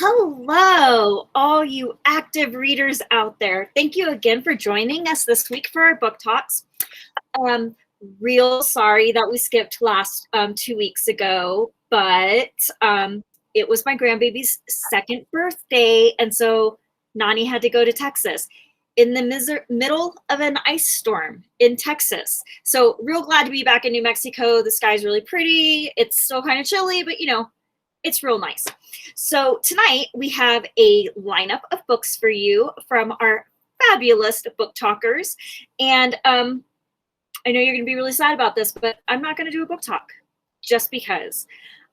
Hello, all you active readers out there. Thank you again for joining us this week for our book talks. Um, Real sorry that we skipped last 2 weeks ago, but it was my grandbaby's second birthday, and so Nani had to go to Texas in the middle of an ice storm in Texas. So real glad to be back in New Mexico. The sky's really pretty. It's still kind of chilly, but it's real nice. So tonight we have a lineup of books for you from our fabulous book talkers. And I know you're going to be really sad about this, but I'm not going to do a book talk just because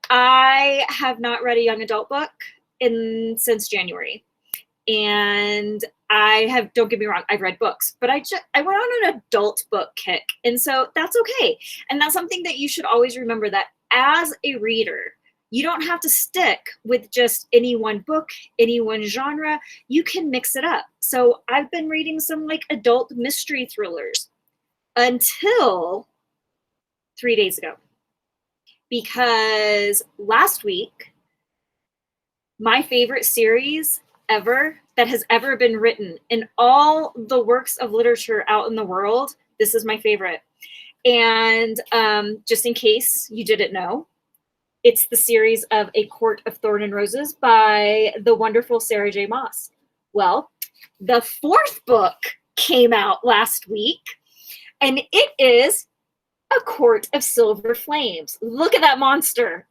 I have not read a young adult book since January. And don't get me wrong, I've read books, but I went on an adult book kick. And so that's okay. And that's something that you should always remember, that as a reader, you don't have to stick with just any one book, any one genre. You can mix it up. So I've been reading some adult mystery thrillers until 3 days ago. Because last week, my favorite series ever that has ever been written in all the works of literature out in the world, this is my favorite. And just in case you didn't know, it's the series of A Court of Thorn and Roses by the wonderful Sarah J. Maas. Well, the fourth book came out last week, and it is A Court of Silver Flames. Look at that monster.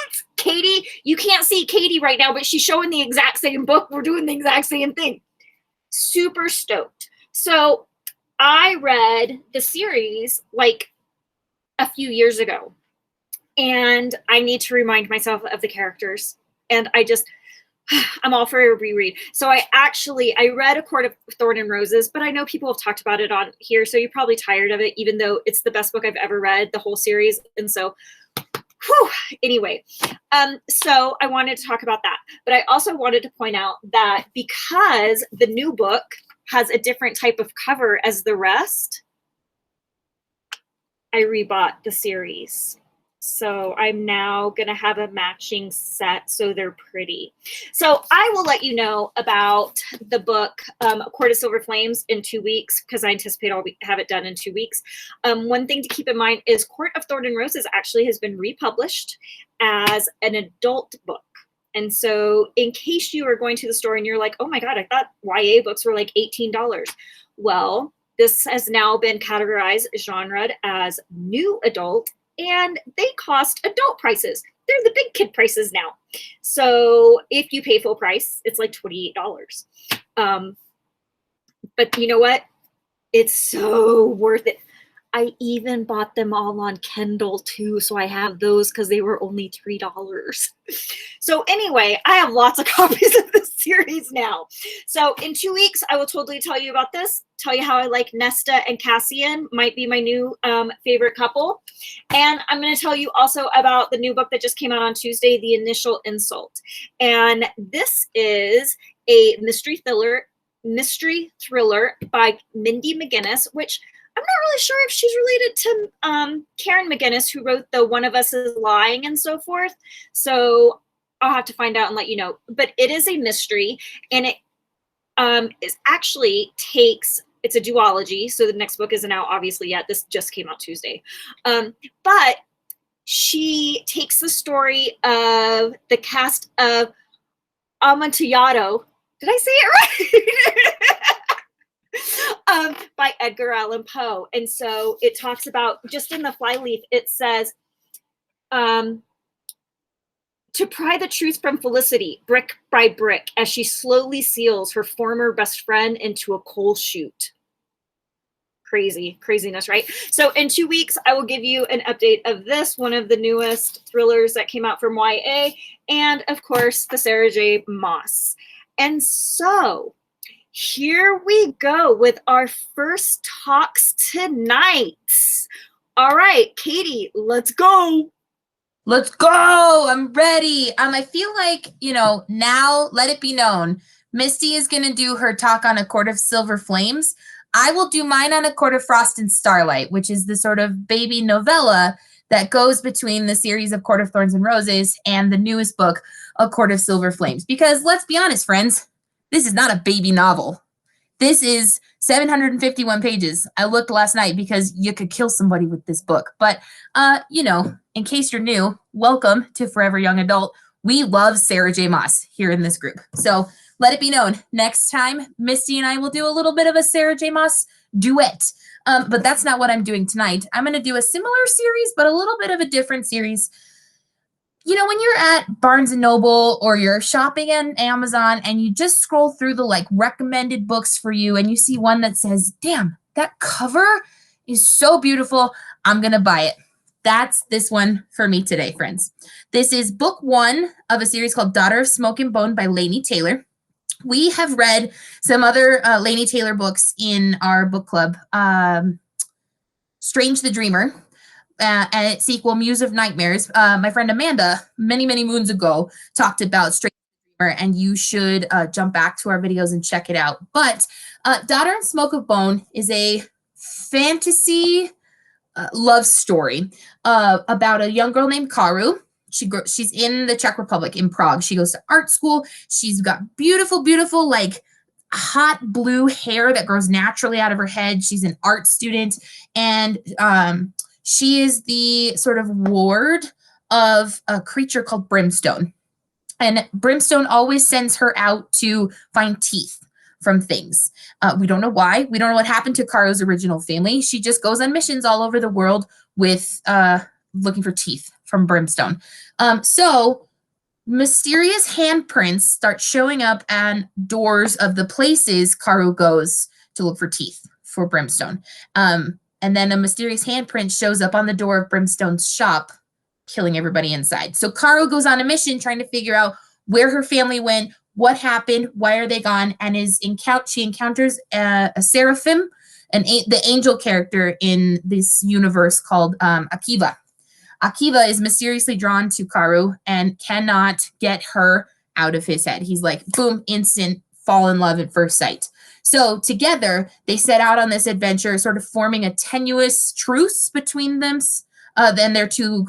It's Katie. You can't see Katie right now, but she's showing the exact same book. We're doing the exact same thing. Super stoked. So I read the series a few years ago, and I need to remind myself of the characters. And I'm all for a reread. So I read A Court of Thorn and Roses, but I know people have talked about it on here, so you're probably tired of it, even though it's the best book I've ever read, the whole series. And so, anyway, so I wanted to talk about that. But I also wanted to point out that because the new book has a different type of cover as the rest, I rebought the series. So I'm now going to have a matching set, so they're pretty. So I will let you know about the book, A Court of Silver Flames, in 2 weeks, because I anticipate I'll have it done in 2 weeks. One thing to keep in mind is Court of Thorn and Roses actually has been republished as an adult book. And so in case you are going to the store and you're like, oh my God, I thought YA books were like $18. Well, this has now been categorized, genred as new adult, and they cost adult prices. They're the big kid prices now. So if you pay full price, it's like $28. But you know what? It's so worth it. I even bought them all on Kindle too, so I have those because they were only $3. So anyway, I have lots of copies of this series now. So in 2 weeks, I will totally tell you about this, tell you how I like Nesta and Cassian, might be my new favorite couple. And I'm going to tell you also about the new book that just came out on Tuesday, The Initial Insult. And this is a mystery thriller by Mindy McGinnis, which I'm not really sure if she's related to Karen McGinnis, who wrote the One of Us is Lying and so forth. So I'll have to find out and let you know. But it is a mystery, and it it's a duology. So the next book isn't out obviously yet. This just came out Tuesday. But she takes the story of the cast of Amontillado. Did I say it right? By Edgar Allan Poe. And so it talks about, just in the flyleaf, it says, to pry the truth from Felicity, brick by brick, as she slowly seals her former best friend into a coal chute. Craziness, right? So in 2 weeks, I will give you an update of this, one of the newest thrillers that came out from YA, and of course, the Sarah J. Maas. And so here we go with our first talks tonight. All right, Katie, let's go. Let's go. I'm ready. I feel like, now let it be known, Misty is going to do her talk on A Court of Silver Flames. I will do mine on A Court of Frost and Starlight, which is the sort of baby novella that goes between the series of Court of Thorns and Roses and the newest book, A Court of Silver Flames. Because let's be honest, friends, this is not a baby novel. This is 751 pages. I looked last night because you could kill somebody with this book. But, in case you're new, welcome to Forever Young Adult. We love Sarah J. Maas here in this group. So let it be known, next time, Misty and I will do a little bit of a Sarah J. Maas duet. But that's not what I'm doing tonight. I'm going to do a similar series, but a little bit of a different series. When you're at Barnes & Noble or you're shopping on Amazon and you just scroll through the recommended books for you and you see one that says, damn, that cover is so beautiful, I'm going to buy it. That's this one for me today, friends. This is book 1 of a series called Daughter of Smoke and Bone by Laini Taylor. We have read some other Laini Taylor books in our book club. Strange the Dreamer. And its sequel, Muse of Nightmares. My friend Amanda, many, many moons ago, talked about Strange the Dreamer, and you should jump back to our videos and check it out. But Daughter of Smoke and Bone is a fantasy love story about a young girl named Karu. She's in the Czech Republic, in Prague. She goes to art school. She's got beautiful, beautiful, hot blue hair that grows naturally out of her head. She's an art student, and she is the sort of ward of a creature called Brimstone. And Brimstone always sends her out to find teeth from things. We don't know why. We don't know what happened to Karu's original family. She just goes on missions all over the world with looking for teeth from Brimstone. So mysterious handprints start showing up on doors of the places Karu goes to look for teeth for Brimstone. And then a mysterious handprint shows up on the door of Brimstone's shop, killing everybody inside. So Karu goes on a mission trying to figure out where her family went, what happened, why are they gone, and she encounters a seraphim, the angel character in this universe called Akiva. Akiva is mysteriously drawn to Karu and cannot get her out of his head. He's like, boom, instant fall in love at first sight. So together, they set out on this adventure, sort of forming a tenuous truce between them, then their two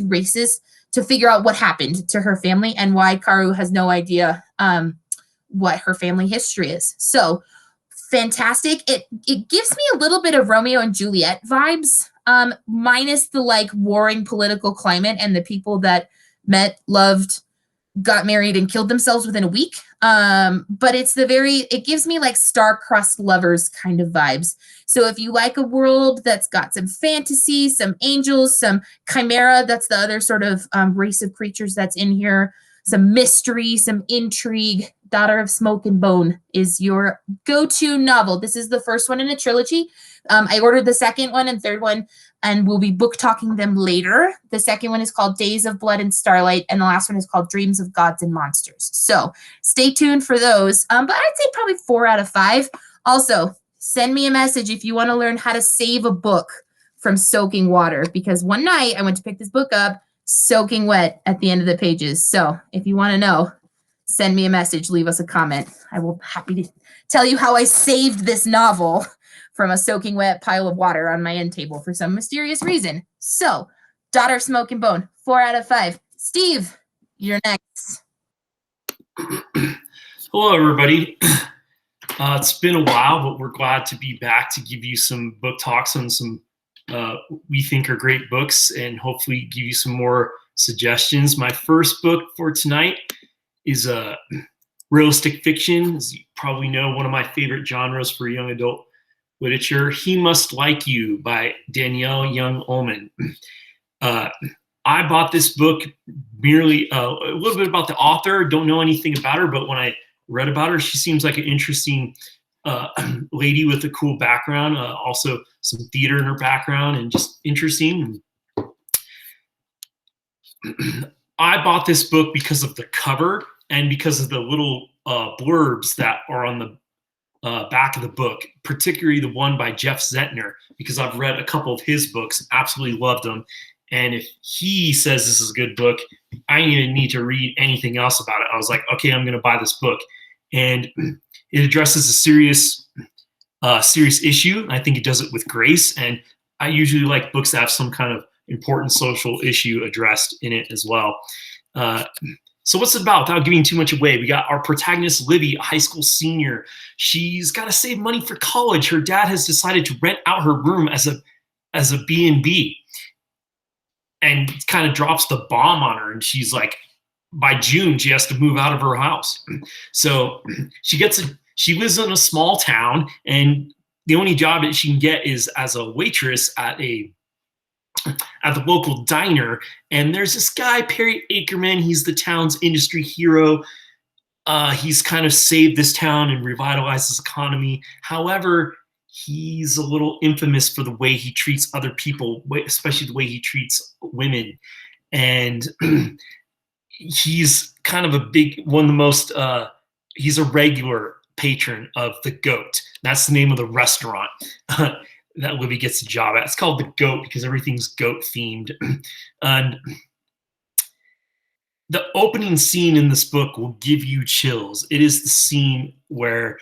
races, to figure out what happened to her family and why Karu has no idea what her family history is. So fantastic. It gives me a little bit of Romeo and Juliet vibes, minus the warring political climate and the people that met, loved, got married, and killed themselves within a week. But it gives me star-crossed lovers kind of vibes. So if you like a world that's got some fantasy, some angels, some chimera, that's the other sort of race of creatures that's in here, some mystery, some intrigue, Daughter of Smoke and Bone is your go-to novel. This is the first one in a trilogy. I ordered the second one and third one, and we'll be book talking them later. The second one is called Days of Blood and Starlight, and the last one is called Dreams of Gods and Monsters. So stay tuned for those. But I'd say probably 4 out of 5. Also, send me a message if you want to learn how to save a book from soaking water, because one night I went to pick this book up, soaking wet at the end of the pages. So if you want to know, send me a message, leave us a comment. I will be happy to tell you how I saved this novel from a soaking wet pile of water on my end table for some mysterious reason. So, Daughter of Smoke and Bone, 4 out of 5. Steve, you're next. Hello, everybody. It's been a while, but we're glad to be back to give you some book talks on some we think are great books and hopefully give you some more suggestions. My first book for tonight is realistic fiction. As you probably know, one of my favorite genres for young adult literature, He Must Like You by Danielle Young Ullman. I bought this book merely a little bit about the author, don't know anything about her, but when I read about her, she seems like an interesting lady with a cool background, also some theater in her background, and just interesting. I bought this book because of the cover and because of the little blurbs that are on the back of the book, particularly the one by Jeff Zentner, because I've read a couple of his books, absolutely loved them. And if he says this is a good book, I didn't even need to read anything else about it. I was like, okay, I'm going to buy this book. And it addresses a serious issue. I think it does it with grace. And I usually like books that have some kind of important social issue addressed in it as well. So what's it about? Without giving too much away, we got our protagonist, Libby, a high school senior. She's got to save money for college. Her dad has decided to rent out her room as a B&B, and kind of drops the bomb on her. And she's like, by June, she has to move out of her house. So she lives in a small town, and the only job that she can get is as a waitress at the local diner. And there's this guy, Perry Ackerman. He's the town's industry hero. He's kind of saved this town and revitalized this economy. However, he's a little infamous for the way he treats other people, especially the way he treats women. And he's kind of he's a regular patron of the Goat. That's the name of the restaurant that Libby gets a job at. It's called the Goat because everything's goat themed. And the opening scene in this book will give you chills. It is the scene where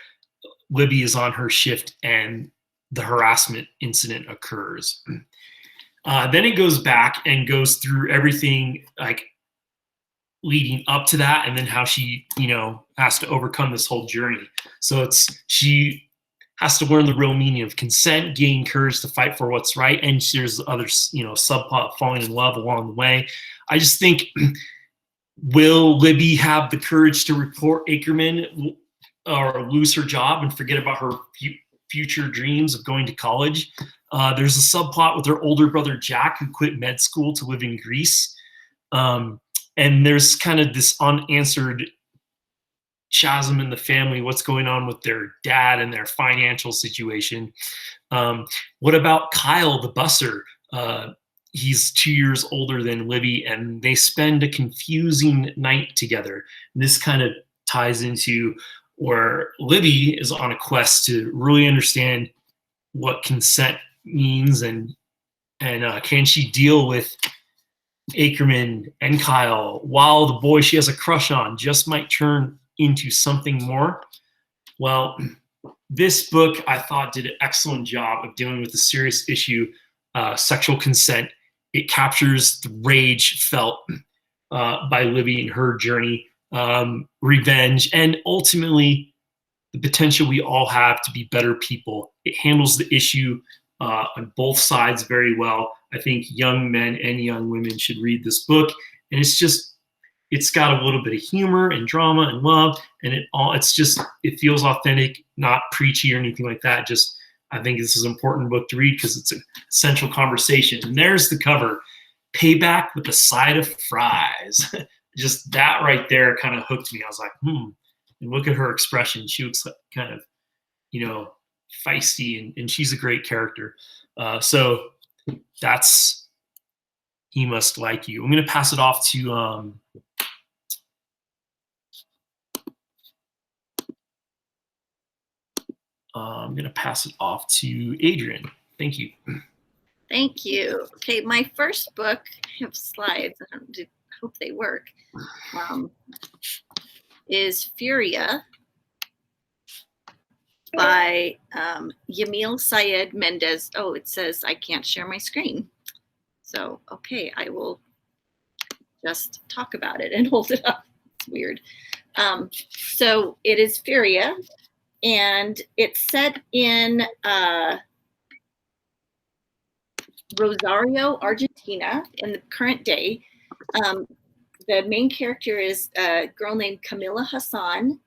Libby is on her shift and the harassment incident occurs. Then it goes back and goes through everything like leading up to that, and then how she, has to overcome this whole journey. So she has to learn the real meaning of consent, gain courage to fight for what's right, and there's other, subplot, falling in love along the way. I just think, will Libby have the courage to report Ackerman or lose her job and forget about her future dreams of going to college? There's a subplot with her older brother Jack, who quit med school to live in Greece. And there's kind of this unanswered chasm in the family, what's going on with their dad and their financial situation. What about Kyle, the busser? He's 2 years older than Libby, and they spend a confusing night together. And this kind of ties into where Libby is on a quest to really understand what consent means, and can she deal with Ackerman and Kyle while the boy she has a crush on just might turn into something more. Well, this book I thought did an excellent job of dealing with the serious issue, sexual consent. It captures the rage felt by Libby in her journey, revenge, and ultimately the potential we all have to be better people. It handles the issue on both sides very well. I think young men and young women should read this book, and it's got a little bit of humor and drama and love, and it feels authentic, not preachy or anything like that. Just, I think this is an important book to read because it's a central conversation. And there's the cover, payback with a side of fries. Just that right there kind of hooked me. I was like, And look at her expression. She looks like kind of, feisty, and she's a great character. So that's He Must Like You. I'm going to pass it off to Adrian. Thank you. Thank you. Okay, my first book, I have slides. I hope they work. Is Furia by Yamil Syed Mendez. Oh, it says I can't share my screen. So, okay, I will just talk about it and hold it up. It's weird. So it is Furia, and it's set in Rosario, Argentina, in the current day. The main character is a girl named Camila Hassan,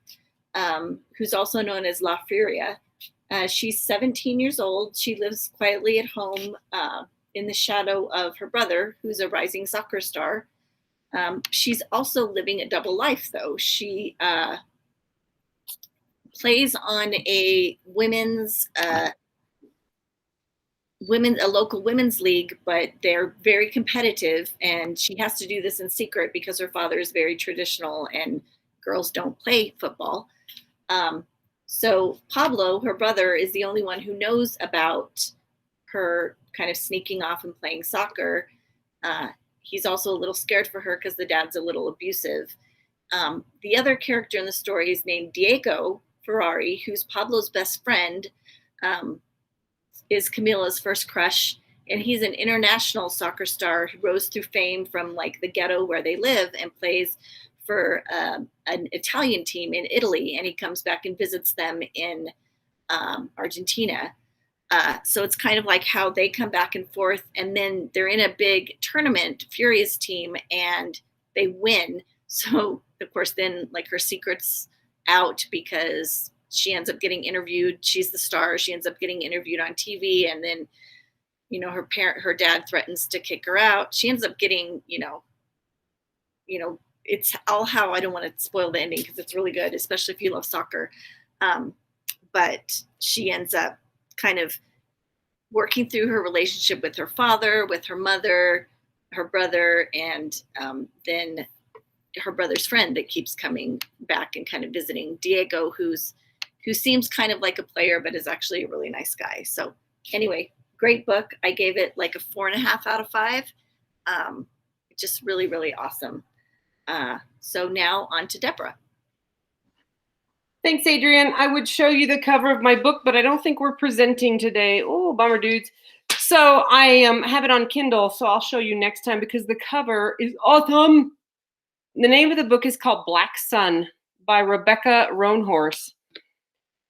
who's also known as La Furia. She's 17 years old. She lives quietly at home in the shadow of her brother, who's a rising soccer star. She's also living a double life, though. She plays on a local women's league, but they're very competitive, and she has to do this in secret because her father is very traditional and girls don't play football. So Pablo, her brother, is the only one who knows about her kind of sneaking off and playing soccer. He's also a little scared for her because the dad's a little abusive. The other character in the story is named Diego Ferrari, who's Pablo's best friend, is Camila's first crush, and he's an international soccer star who rose through fame from like the ghetto where they live and plays for an Italian team in Italy, and he comes back and visits them in Argentina. So it's kind of like how they come back and forth, and then they're in a big tournament, Furious team, and they win. So of course, then like her secret's out because she ends up getting interviewed. She's the star. She ends up getting interviewed on TV, and then, you know, her dad threatens to kick her out. She ends up getting, you know, it's all how, I don't want to spoil the ending because it's really good, especially if you love soccer. But she ends up kind of working through her relationship with her father, with her mother, her brother, and then her brother's friend that keeps coming back and kind of visiting, Diego, who seems kind of like a player, but is actually a really nice guy. So anyway, great book. I gave it like a 4.5 out of 5. Just really, really awesome. So now on to Deborah. Thanks, Adrian. I would show you the cover of my book, but I don't think we're presenting today. Oh, bummer, dudes. So I have it on Kindle, so I'll show you next time because the cover is awesome. The name of the book is called Black Sun by Rebecca Roanhorse.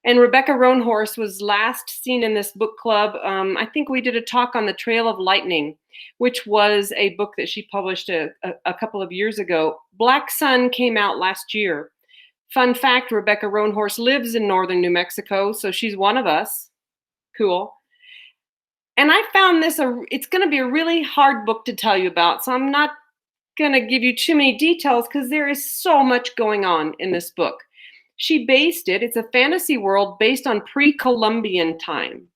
And Rebecca Roanhorse was last seen in this book club. I think we did a talk on The Trail of Lightning, which was a book that she published a couple of years ago. Black Sun came out last year. Fun fact, Rebecca Roanhorse lives in northern New Mexico, so she's one of us. Cool. And I found this, it's going to be a really hard book to tell you about, so I'm not going to give you too many details because there is so much going on in this book. She based it, it's a fantasy world based on pre-Columbian time.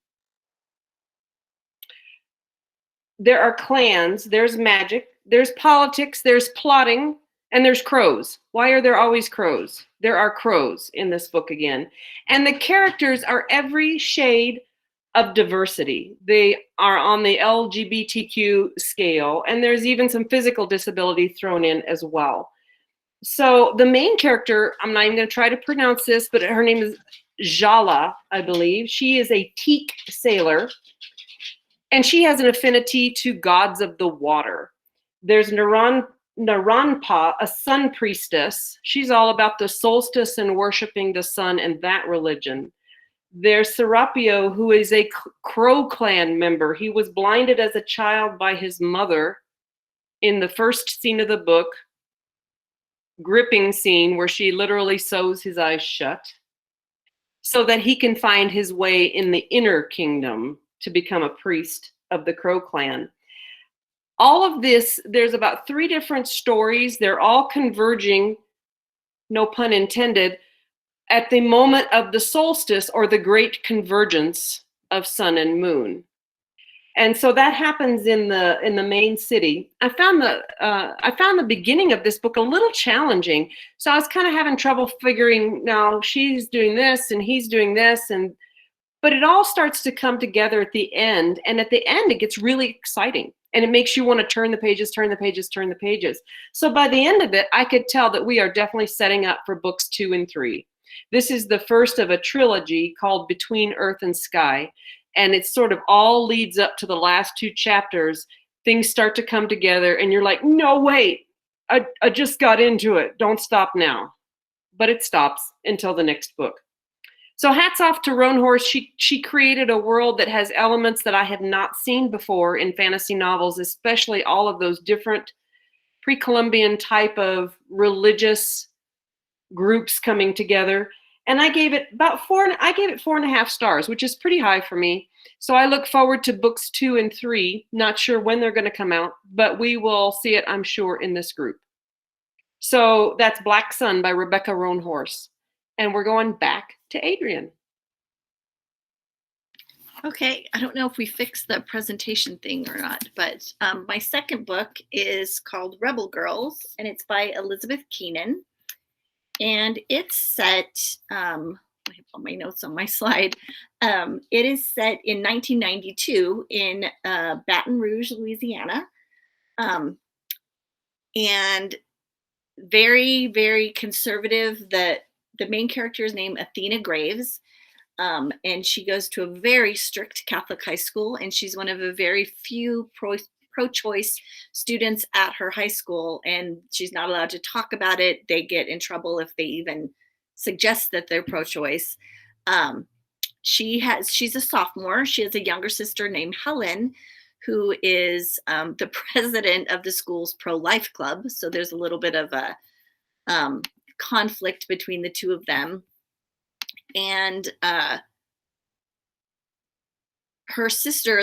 There are clans, there's magic, there's politics, there's plotting, and there's crows. Why are there always crows? There are crows in this book again. And the characters are every shade of diversity. They are on the LGBTQ scale, and there's even some physical disability thrown in as well. So the main character, I'm not even going to try to pronounce this, but her name is Jala, I believe. She is a teak sailor, and she has an affinity to gods of the water. There's Naranpa, a sun priestess. She's all about the solstice and worshiping the sun and that religion. There's Serapio, who is a Crow clan member. He was blinded as a child by his mother in the first scene of the book, gripping scene where she literally sews his eyes shut so that he can find his way in the inner kingdom to become a priest of the Crow clan. All of this, there's about 3 different stories. They're all converging, no pun intended, at the moment of the solstice or the great convergence of sun and moon. And so that happens in the main city. I found the beginning of this book a little challenging. So I was kind of having trouble figuring, now she's doing this and he's doing this, but it all starts to come together at the end. And at the end, it gets really exciting. And it makes you want to turn the pages, turn the pages, turn the pages. So by the end of it, I could tell that we are definitely setting up for books 2 and 3. This is the first of a trilogy called Between Earth and Sky. And it sort of all leads up to the last 2 chapters. Things start to come together and you're like, no, wait, I just got into it. Don't stop now. But it stops until the next book. So hats off to Roanhorse. She created a world that has elements that I have not seen before in fantasy novels, especially all of those different pre-Columbian type of religious groups coming together. And I gave it about 4.5 stars, which is pretty high for me. So I look forward to books 2 and 3. Not sure when they're going to come out, but we will see it, I'm sure, in this group. So that's Black Sun by Rebecca Roanhorse. And we're going back to Adrian. Okay, I don't know if we fixed the presentation thing or not, but my second book is called Rebel Girls, and it's by Elizabeth Keenan. And it's set, I have all my notes on my slide. It is set in 1992 in Baton Rouge, Louisiana. And very, very conservative. The main character is named Athena Graves. And she goes to a very strict Catholic high school, and she's one of a very few pro-choice students at her high school, and she's not allowed to talk about it. They get in trouble if they even suggest that they're pro-choice. She's a sophomore. She has a younger sister named Helen, who is the president of the school's pro-life club. So there's a little bit of a conflict between the two of them. And her sister,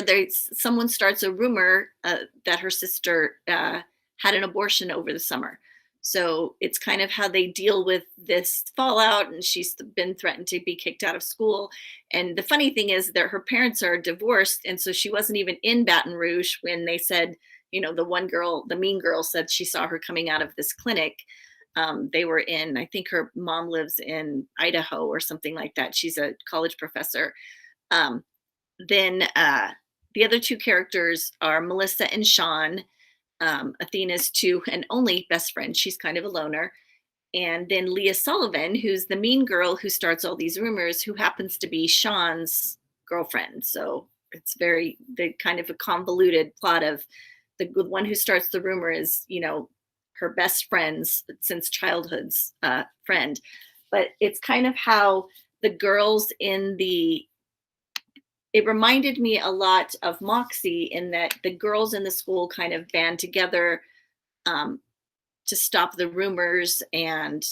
someone starts a rumor that her sister had an abortion over the summer. So it's kind of how they deal with this fallout, and she's been threatened to be kicked out of school. And the funny thing is that her parents are divorced, and so she wasn't even in Baton Rouge when they said, you know, the one girl, the mean girl, said she saw her coming out of this clinic. They were in, I think her mom lives in Idaho or something like that. She's a college professor. Then the other two characters are Melissa and Sean, Athena's two and only best friend. She's kind of a loner. And then Leah Sullivan, who's the mean girl who starts all these rumors, who happens to be Sean's girlfriend. So it's the kind of a convoluted plot of the one who starts the rumor is, you know, her best friend's since childhood's friend. But it's kind of how the girls it reminded me a lot of Moxie in that the girls in the school kind of band together to stop the rumors. And,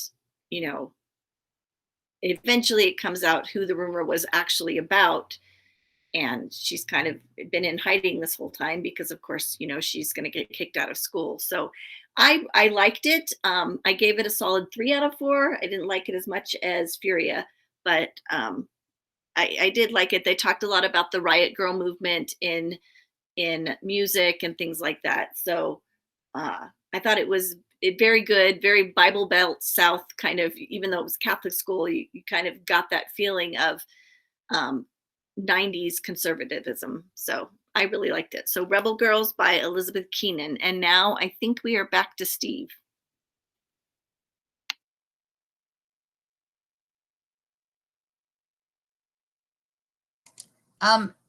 you know, eventually it comes out who the rumor was actually about. And she's kind of been in hiding this whole time because, of course, you know, she's going to get kicked out of school. So I liked it. I gave it a solid 3 out of 4. I didn't like it as much as Furia, but I did like it. They talked a lot about the Riot Girl movement in music and things like that. So I thought it was very good, very Bible Belt South kind of, even though it was Catholic school, you kind of got that feeling of 90s conservatism. So I really liked it. So Rebel Girls by Elizabeth Keenan. And now I think we are back to Steve.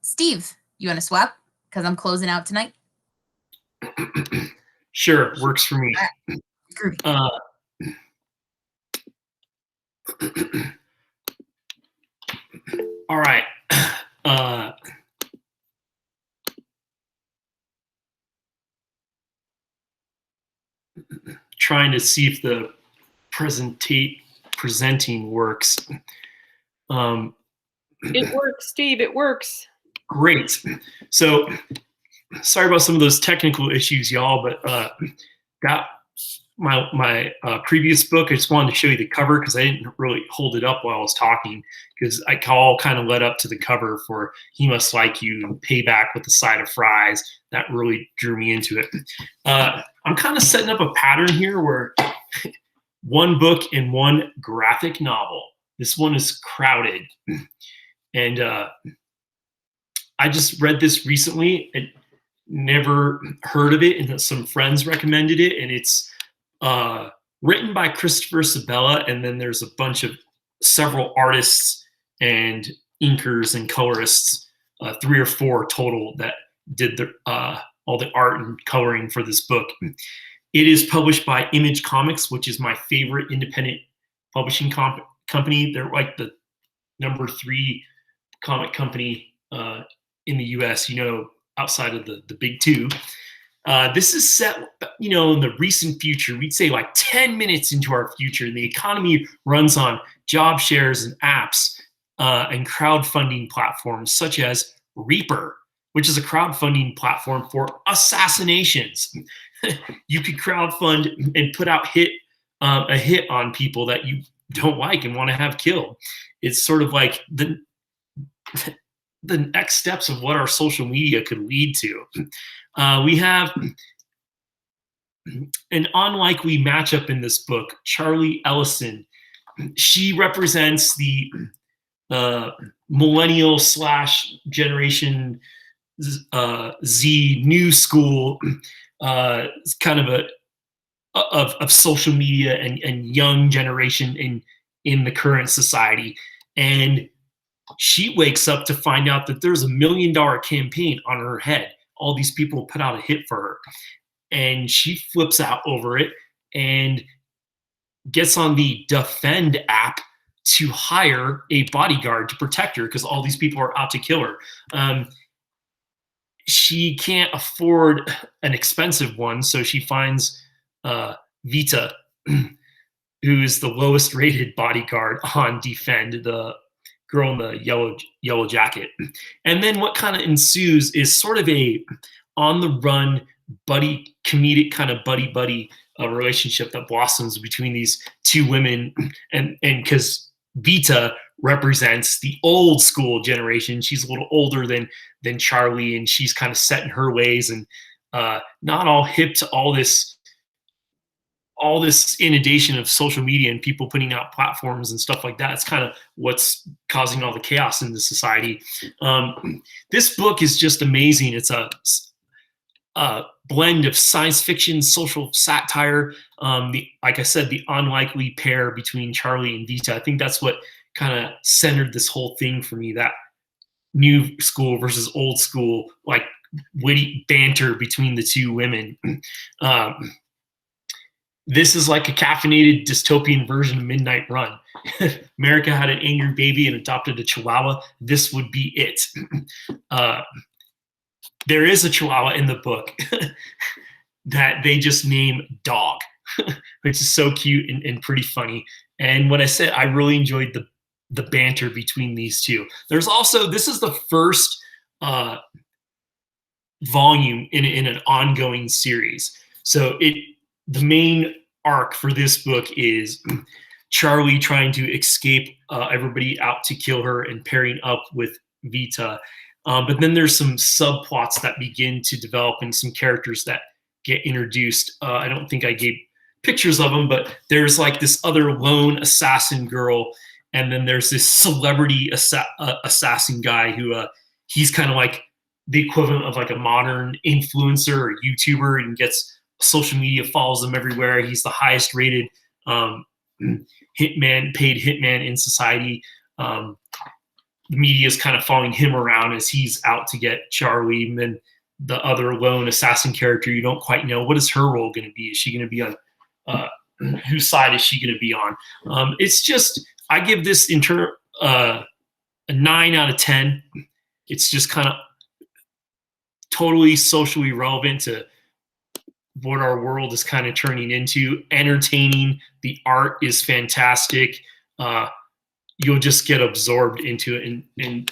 Steve, you want to swap? Because I'm closing out tonight. Sure, works for me. All right. Trying to see if the presenting works. It works, Steve. It works. Great. So sorry about some of those technical issues, y'all, but that my previous book, I just wanted to show you the cover because I didn't really hold it up while I was talking because I all kind of led up to the cover for He Must Like You and Payback with a Side of Fries. That really drew me into it. I'm kind of setting up a pattern here where one book and one graphic novel. This one is Crowded. And I just read this recently and never heard of it, and some friends recommended it. And it's written by Christopher Sabella, and then there's several artists and inkers and colorists, 3 or 4 total that did all the art and coloring for this book. It is published by Image Comics, which is my favorite independent publishing company. They're like the number 3 comic company in the US, you know, outside of the big 2. This is set, you know, in the recent future. We'd say like 10 minutes into our future, and the economy runs on job shares and apps and crowdfunding platforms such as Reaper, which is a crowdfunding platform for assassinations. You could crowdfund and put out a hit on people that you don't like and want to have killed. It's sort of like the next steps of what our social media could lead to. We have an unlikely matchup in this book, Charlie Ellison. She represents the millennial / generation Z new school kind of of social media and young generation in the current society. And she wakes up to find out that there's $1 million campaign on her head. all these people put out a hit for her. And she flips out over it and gets on the Defend app to hire a bodyguard to protect her because all these people are out to kill her. She can't afford an expensive one, so she finds Vita, who is the lowest rated bodyguard on Defend, the girl in the yellow jacket. And then what kind of ensues is sort of a on the run comedic kind of buddy relationship that blossoms between these two women. And because Vita represents the old school generation, she's a little older than Charlie, and she's kind of set in her ways and not all hip to all this inundation of social media and people putting out platforms and stuff like that. It's kind of what's causing all the chaos in the society. This book is just amazing. It's a blend of science fiction, social satire. Like I said, the unlikely pair between Charlie and Vita. I think that's what kind of centered this whole thing for me, that new school versus old school, like witty banter between the two women. This is like a caffeinated dystopian version of Midnight Run. If America had an angry baby and adopted a chihuahua, this would be it. There is a chihuahua in the book that they just name Dog, which is so cute and pretty funny. And what I said, I really enjoyed the banter between these two. There's also, this is the first volume in an ongoing series. So the main arc for this book is Charlie trying to escape everybody out to kill her and pairing up with Vita. But then there's some subplots that begin to develop and some characters that get introduced. I don't think I gave pictures of them, but there's like this other lone assassin girl. And then there's this celebrity assassin guy who he's kind of like the equivalent of like a modern influencer or YouTuber, and gets social media, follows them everywhere. He's the highest rated paid hitman in society. The media is kind of following him around as he's out to get Charlie. And then the other lone assassin character, you don't quite know, what is her role going to be? Is she going to be on whose side is she going to be on? It's just, I give this a 9 out of 10. It's just kind of totally socially relevant to what our world is kind of turning into. Entertaining. The art is fantastic. You'll just get absorbed into it. And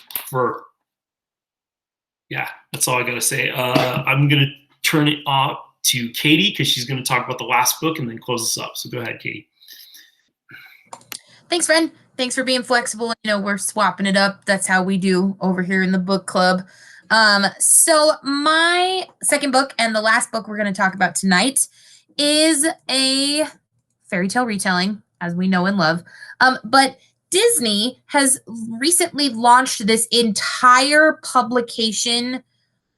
that's all I got to say. I'm going to turn it off to Katie because she's going to talk about the last book and then close this up. So go ahead, Katie. Thanks, friend. Thanks for being flexible. We're swapping it up. That's how we do over here in the book club. So my second book and the last book we're going to talk about tonight is a fairy tale retelling, as we know and love. But Disney has recently launched this entire publication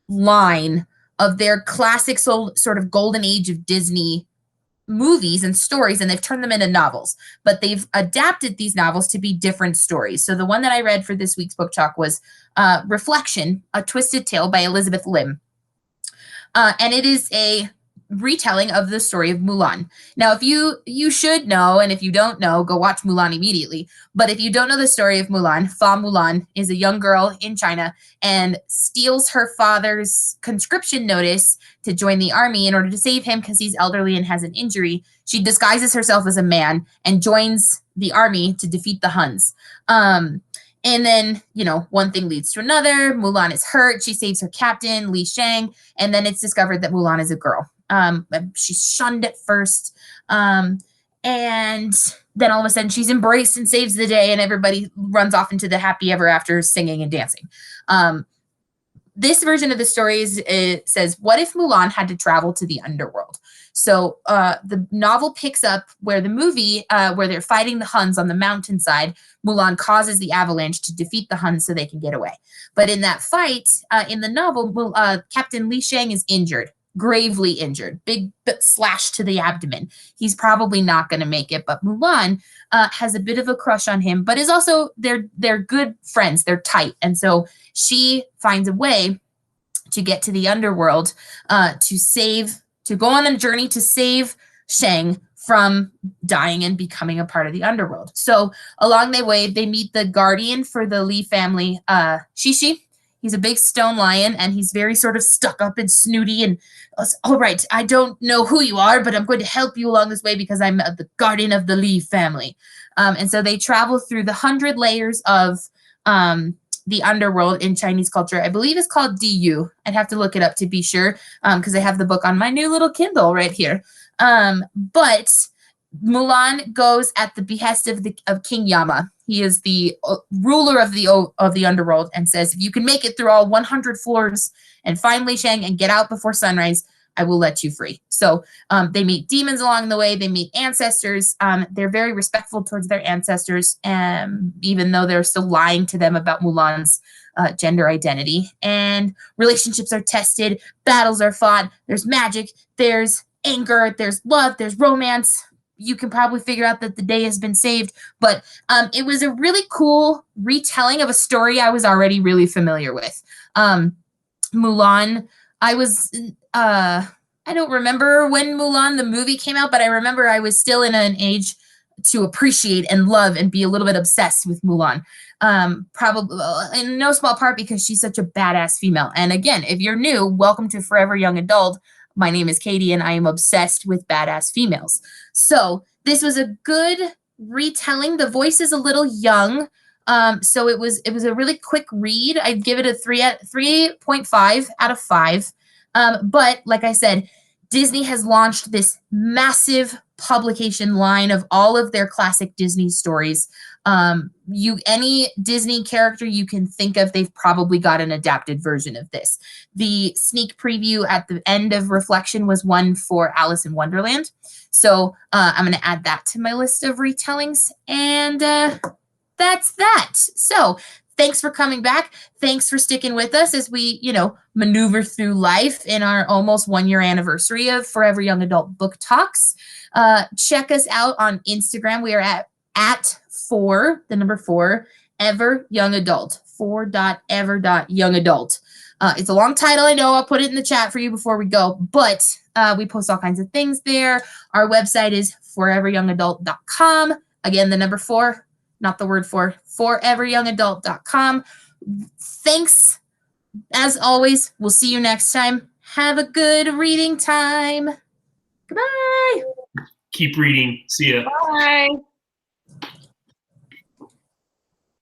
line of their classic sort of golden age of Disney movies and stories, and they've turned them into novels, but they've adapted these novels to be different stories. So the one that I read for this week's book talk was Reflection, A Twisted Tale by Elizabeth Lim. And it is a retelling of the story of Mulan. Now, if you should know, and if you don't know, go watch Mulan immediately. But if you don't know the story of Mulan, Fa Mulan is a young girl in China and steals her father's conscription notice to join the army in order to save him because he's elderly and has an injury. She disguises herself as a man and joins the army to defeat the Huns. And then, one thing leads to another. Mulan is hurt. She saves her captain, Li Shang, and then it's discovered that Mulan is a girl. She's shunned at first. And then all of a sudden she's embraced and saves the day, and everybody runs off into the happy ever after singing and dancing. This version of the story says, what if Mulan had to travel to the underworld? So the novel picks up where the movie, where they're fighting the Huns on the mountainside, Mulan causes the avalanche to defeat the Huns so they can get away. But in that fight, in the novel, Captain Li Shang is injured. Gravely injured, big slash to the abdomen. He's probably not going to make it, but Mulan has a bit of a crush on him, but is also they're good friends. They're tight, and so she finds a way to get to the underworld, to go on a journey to save Shang from dying and becoming a part of the underworld. So along the way, they meet the guardian for the Lee family, Shishi. He's a big stone lion, and he's very sort of stuck up and snooty and, all right, I don't know who you are, but I'm going to help you along this way because I'm the guardian of the Lee family. And so they travel through the 100 layers of the underworld in Chinese culture. I believe it's called Diyu. I'd have to look it up to be sure, because I have the book on my new little Kindle right here. But Mulan goes at the behest of King Yama. He is the ruler of the underworld, and says, if you can make it through all 100 floors and find Li Shang and get out before sunrise, I will let you free. So they meet demons along the way. They meet ancestors. They're very respectful towards their ancestors, even though they're still lying to them about Mulan's gender identity. And relationships are tested. Battles are fought. There's magic. There's anger. There's love. There's romance. You can probably figure out that the day has been saved. But it was a really cool retelling of a story I was already really familiar with. Mulan, I don't remember when Mulan the movie came out, but I remember I was still in an age to appreciate and love and be a little bit obsessed with Mulan. Probably in no small part because she's such a badass female. And again, if you're new, welcome to Forever Young Adult. My name is Katie, and I am obsessed with badass females. So this was a good retelling. The voice is a little young, so it was a really quick read. I'd give it a 3.5 out of 5. But like I said, Disney has launched this massive publication line of all of their classic Disney stories. Any Disney character you can think of, they've probably got an adapted version of this. The sneak preview at the end of Reflection was one for Alice in Wonderland. So I'm going to add that to my list of retellings. And that's that. So thanks for coming back. Thanks for sticking with us as we, maneuver through life in our almost 1-year anniversary of Forever Young Adult Book Talks. Check us out on Instagram. We are at 4, the number 4, Ever Young Adult, 4.ever.youngadult. It's a long title, I know. I'll put it in the chat for you before we go, but we post all kinds of things there. Our website is foreveryoungadult.com. Again, the number 4, not the word 4, foreveryoungadult.com. Thanks. As always, we'll see you next time. Have a good reading time. Goodbye. Keep reading. See ya. Bye.